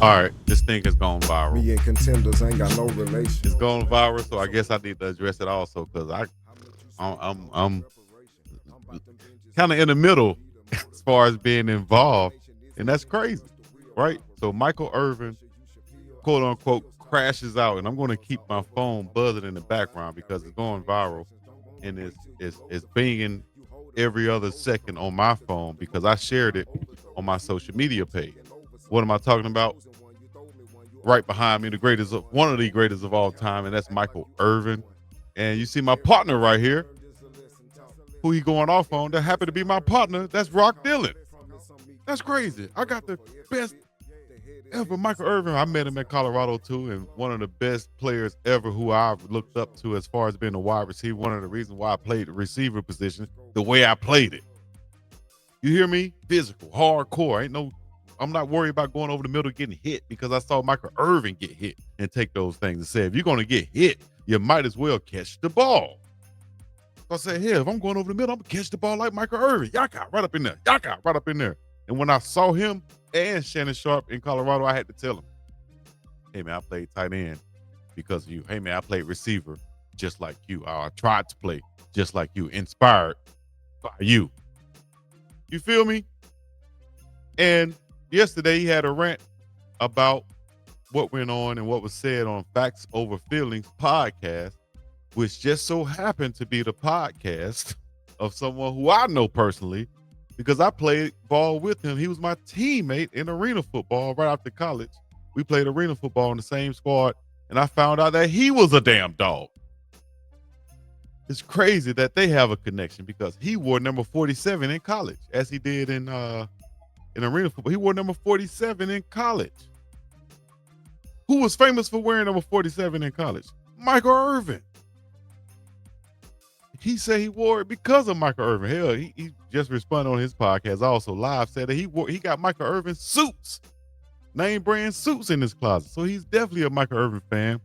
All right, this thing has gone viral. Me and contenders ain't got no relation. It's gone viral, so I guess I need to address it also because I'm kind of in the middle as far as being involved, and that's crazy, right? So Michael Irvin, quote unquote, crashes out, and I'm going to keep my phone buzzing in the background because it's going viral and it's binging every other second on my phone because I shared it on my social media page. What am I talking about? Right behind me, the greatest of one of the greatest of all time, and that's Michael Irvin. And you see my partner right here, who he going off on. That happened to be my partner. That's Rock Dillon. That's crazy. I got the best ever Michael Irvin. I met him in Colorado too, and one of the best players ever who I've looked up to as far as being a wide receiver. One of the reasons why I played the receiver position the way I played it. You hear me? Physical, hardcore. I'm not worried about going over the middle getting hit because I saw Michael Irvin get hit and take those things and say, if you're going to get hit, you might as well catch the ball. So I said, hey, if I'm going over the middle, I'm going to catch the ball like Michael Irvin. Yaka, right up in there. Yaka, right up in there. And when I saw him and Shannon Sharp in Colorado, I had to tell him, hey, man, I played tight end because of you. Hey, man, I played receiver just like you. I tried to play just like you, inspired by you. You feel me? And yesterday he had a rant about what went on and what was said on Facts Over Feelings podcast, which just so happened to be the podcast of someone who I know personally because I played ball with him. He was my teammate in arena football right after college. We played arena football in the same squad, and I found out that he was a damn dog. It's crazy that they have a connection because he wore number 47 in college, as he did in arena football. He wore number 47 in college. Who was famous for wearing number 47 in college? Michael Irvin. He said he wore it because of Michael Irvin. Hell, he just responded on his podcast also live, said that he got Michael Irvin suits, name brand suits in his closet. So he's definitely a Michael Irvin fan.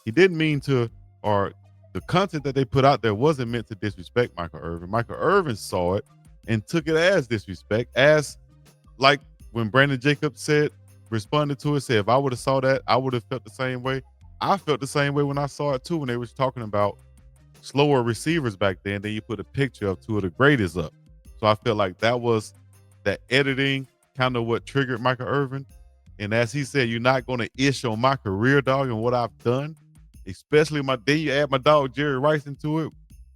He didn't mean to, or the content that they put out there wasn't meant to disrespect Michael Irvin. Michael Irvin saw it and took it as disrespect, as like when Brandon Jacobs responded to it, said, if I would have saw that, I would have felt the same way. I felt the same way when I saw it too, when they was talking about slower receivers back then. Then you put a picture of two of the greatest up. So I feel like that was that editing kind of what triggered Michael Irvin. And as he said, you're not going to ish on my career, dog, and what I've done, especially then you add my dog Jerry Rice into it.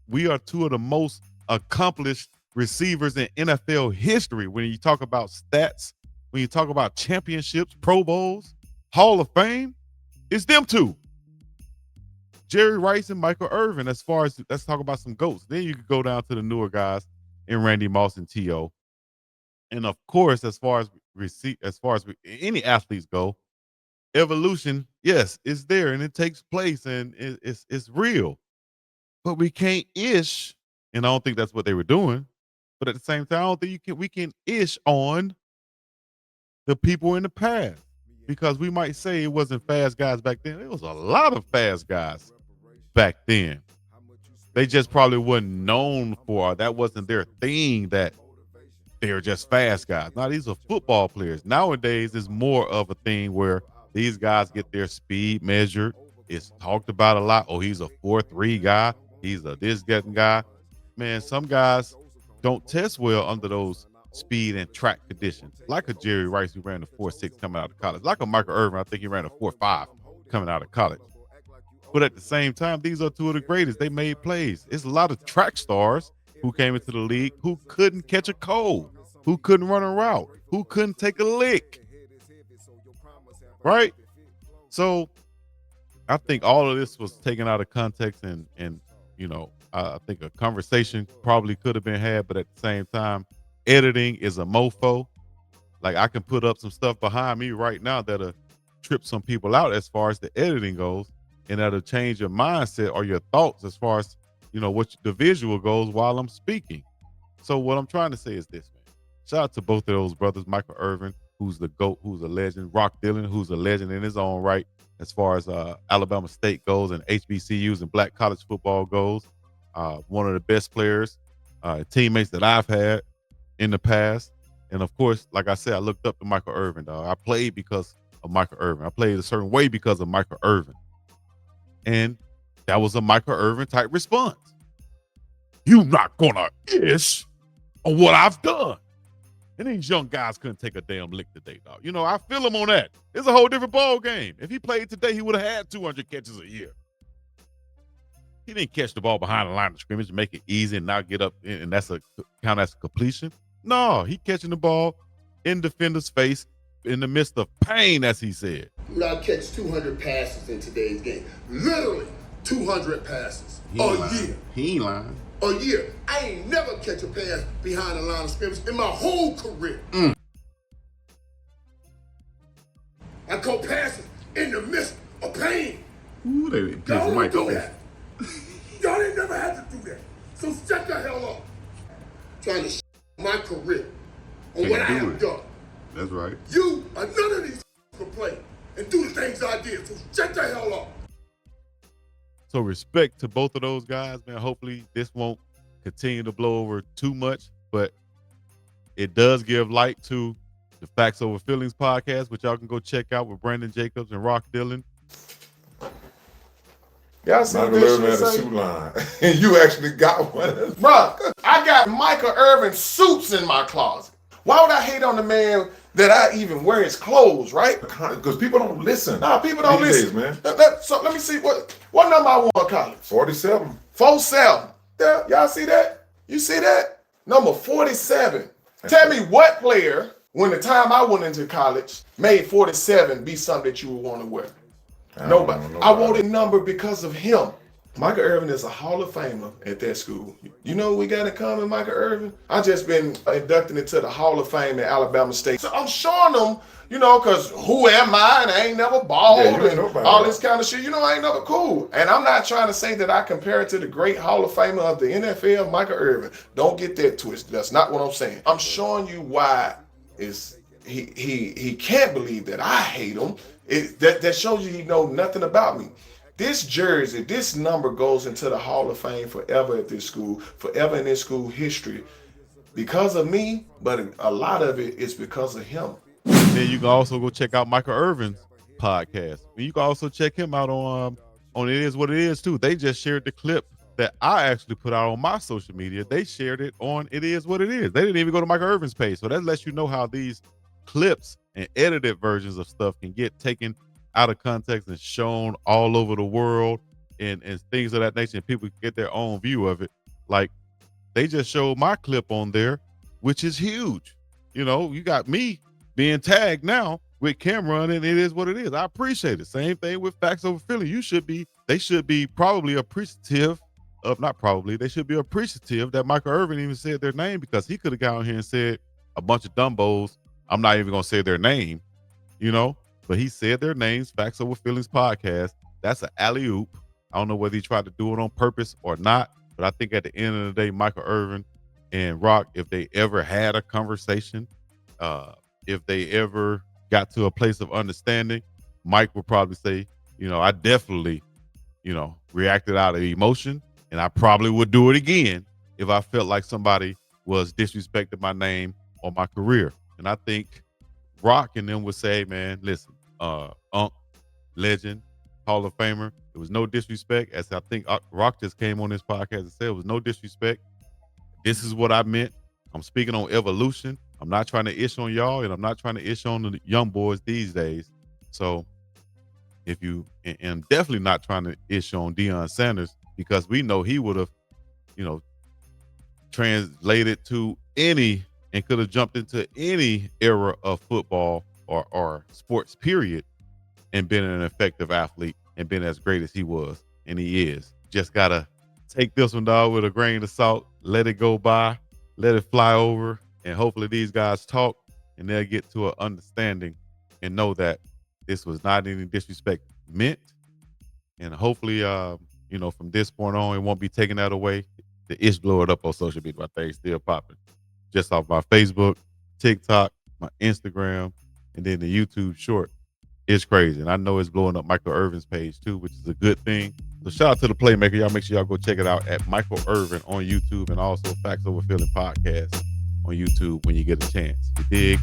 We are two of the most accomplished receivers in NFL history. When you talk about stats, when you talk about championships, Pro Bowls, Hall of Fame, it's them two. Jerry Rice and Michael Irvin. As far as let's talk about some GOATs. Then you could go down to the newer guys in Randy Moss and T.O. And of course, as far as any athletes go, evolution, yes, it's there and it takes place and it's real. But we can't ish, and I don't think that's what they were doing. But at the same time, I don't think we can ish on the people in the past because we might say it wasn't fast guys back then. It was a lot of fast guys back then. They just probably wasn't known for, that wasn't their thing, that they're just fast guys. Now these are football players. Nowadays, it's more of a thing where these guys get their speed measured. It's talked about a lot. Oh, he's a 4.3 guy. He's a this getting guy. Man, some guys don't test well under those speed and track conditions. Like a Jerry Rice who ran a 4.6 coming out of college. Like a Michael Irvin, I think he ran a 4.5 coming out of college. But at the same time, these are two of the greatest. They made plays. It's a lot of track stars who came into the league who couldn't catch a cold, who couldn't run a route, who couldn't take a lick. Right? So I think all of this was taken out of context, and I think a conversation probably could have been had, but at the same time, editing is a mofo. Like I can put up some stuff behind me right now that'll trip some people out as far as the editing goes, and that'll change your mindset or your thoughts as far as what the visual goes while I'm speaking. So what I'm trying to say is this, man. Shout out to both of those brothers, Michael Irvin, who's the GOAT, who's a legend, Rock Dillon, who's a legend in his own right, as far as Alabama State goes and HBCUs and black college football goes. One of the best players, teammates that I've had in the past. And of course, like I said, I looked up to Michael Irvin, dog. I played because of Michael Irvin. I played a certain way because of Michael Irvin. And that was a Michael Irvin type response. You not gonna ish on what I've done. And these young guys couldn't take a damn lick today, dog. You know, I feel him on that. It's a whole different ball game. If he played today, he would have had 200 catches a year. He didn't catch the ball behind the line of scrimmage and make it easy and not get up, and that's a count as a completion. No, he catching the ball in defender's face in the midst of pain, as he said. Dude, I catch 200 passes in today's game. Literally 200 passes a year. He ain't lying. A year. I ain't never catch a pass behind the line of scrimmage in my whole career. I caught passes in the midst of pain. Ooh, they pissed Y'all Mike don't do off. that. Y'all ain't never had to do that. So shut the hell up. Trying to my career on Can't what I do have it. done. That's right. You or none of these can play and do the things I did. So shut the hell up. So respect to both of those guys, man. Hopefully this won't continue to blow over too much, but it does give light to the Facts Over Feelings podcast, which y'all can go check out with Brandon Jacobs and Rock Dillon. Y'all see Michael this Irvin shit had a say? shoe line. And you actually got one. Bruh, I got Michael Irvin suits in my closet. Why would I hate on the man that I even wear his clothes, right? Because people don't listen. Nah, people don't These listen. days, man. So let me see what number I won college. 47. 47. Yeah, y'all see that? You see that? Number 47. Tell me what player, when the time I went into college, made 47 be something that you would want to wear? Nobody. I wore the number because of him. Michael Irvin is a Hall of Famer at that school. You know what we got in common, Michael Irvin? I just been inducted into the Hall of Fame at Alabama State. So I'm showing them, you know, because who am I? And I ain't never balled Yeah, you ain't and nobody. all this kind of shit. You know, I ain't never cool. And I'm not trying to say that I compare it to the great Hall of Famer of the NFL, Michael Irvin. Don't get that twisted. That's not what I'm saying. I'm showing you why he can't believe that I hate him. That shows you he know nothing about me. This jersey, this number goes into the Hall of Fame forever at this school, forever in this school history. Because of me, but a lot of it is because of him. Then you can also go check out Michael Irvin's podcast. You can also check him out on It Is What It Is too. They just shared the clip that I actually put out on my social media. They shared it on It Is What It Is. They didn't even go to Michael Irvin's page. So that lets you know how these clips and edited versions of stuff can get taken out of context and shown all over the world and things of that nature, and people get their own view of it. Like they just showed my clip on there, which is huge. You know, you got me being tagged now with Cameron, and It Is What It Is. I appreciate it. Same thing with Facts Over Philly. They should be probably appreciative of, not probably, they should be appreciative that Michael Irvin even said their name, because he could have got on here and said a bunch of dumbos. I'm not even gonna say their name, you know, but he said their names, Facts Over Feelings podcast. That's an alley-oop. I don't know whether he tried to do it on purpose or not, but I think at the end of the day, Michael Irvin and Rock, if they ever had a conversation, if they ever got to a place of understanding, Mike would probably say, you know, I definitely, you know, reacted out of emotion, and I probably would do it again if I felt like somebody was disrespecting my name or my career. And I think Rock and them would say, man, listen, Unc, legend, Hall of Famer, there was no disrespect. As I think Rock just came on this podcast and said, it was no disrespect. This is what I meant. I'm speaking on evolution. I'm not trying to ish on y'all, and I'm not trying to ish on the young boys these days. So if you, and definitely not trying to ish on Deion Sanders, because we know he would have, you know, translated to any and could have jumped into any era of football or sports period and been an effective athlete and been as great as he was, and he is. Just gotta take this one, dog, with a grain of salt, let it go by, let it fly over, and hopefully these guys talk and they'll get to an understanding and know that this was not any disrespect meant. And hopefully, you know, from this point on, it won't be taking that away. The ish blow it up on social media. My thing's still popping. Just off my Facebook, TikTok, my Instagram, and then the YouTube short. It's crazy. And I know it's blowing up Michael Irvin's page too, which is a good thing. So shout out to the Playmaker. Y'all make sure y'all go check it out at Michael Irvin on YouTube, and also Facts Over Feeling podcast on on YouTube when you get a chance. You dig?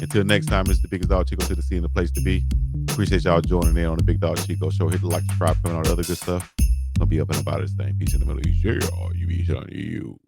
Until next time, it's the Biggest Dog Chico to the scene, the place to be. Appreciate y'all joining in on the Big Dog Chico Show. Hit the like, subscribe, comment, all the other good stuff. Gonna be up and about this thing. Peace in the Middle East. Yeah, you be on you.